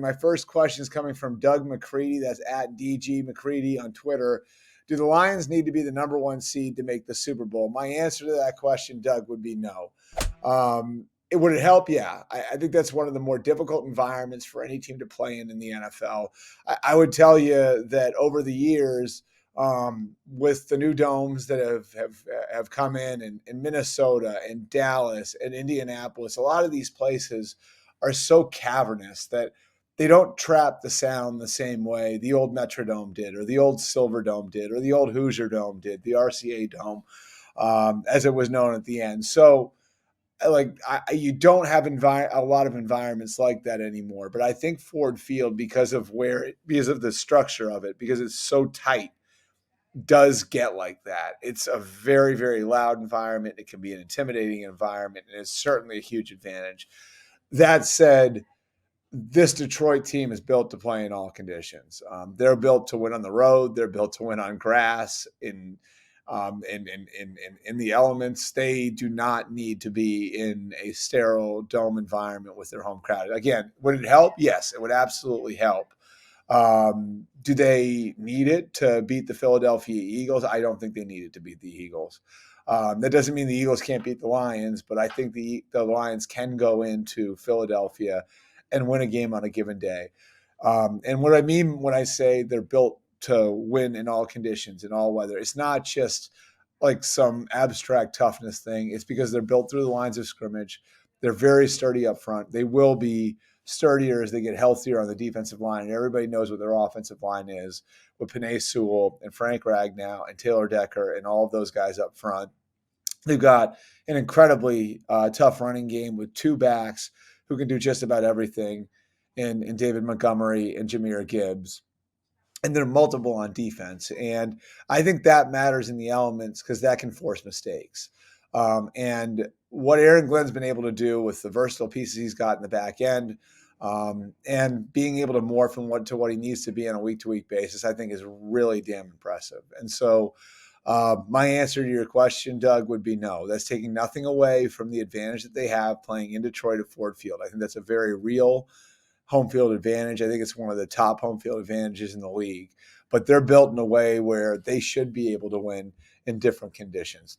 My first question is coming from Doug McCready. That's at DG McCready on Twitter. Do the Lions need to be the number one seed to make the Super Bowl? My answer to that question, Doug, would be no. Would it help? Yeah. I think that's one of the more difficult environments for any team to play in the NFL. I would tell you that over the years, with the new domes that have come in Minnesota and Dallas and Indianapolis, a lot of these places are so cavernous that they don't trap the sound the same way the old Metrodome did, or the old Silverdome did, or the old Hoosier Dome did, the RCA Dome, as it was known at the end. So, you don't have a lot of environments like that anymore. But I think Ford Field, because of the structure of it, because it's so tight, does get like that. It's a very, very loud environment. It can be an intimidating environment, and it's certainly a huge advantage. That said, this Detroit team is built to play in all conditions. They're built to win on the road. They're built to win on grass in the elements. They do not need to be in a sterile dome environment with their home crowd. Again, would it help? Yes, it would absolutely help. Do they need it to beat the Philadelphia Eagles? I don't think they need it to beat the Eagles. That doesn't mean the Eagles can't beat the Lions, but I think the Lions can go into Philadelphia and win a game on a given day. And what I mean when I say they're built to win in all conditions, in all weather, it's not just like some abstract toughness thing. It's because they're built through the lines of scrimmage. They're very sturdy up front. They will be sturdier as they get healthier on the defensive line. And everybody knows what their offensive line is with Penei Sewell and Frank Ragnow and Taylor Decker and all of those guys up front. They've got an incredibly tough running game with two backs who can do just about everything in David Montgomery and Jahmyr Gibbs. And they're multiple on defense. And I think that matters in the elements because that can force mistakes. And what Aaron Glenn's been able to do with the versatile pieces he's got in the back end, and being able to morph to what he needs to be on a week-to-week basis, I think is really damn impressive. And so my answer to your question, Doug, would be no. That's taking nothing away from the advantage that they have playing in Detroit at Ford Field. I think that's a very real home field advantage. I think it's one of the top home field advantages in the league. But they're built in a way where they should be able to win in different conditions.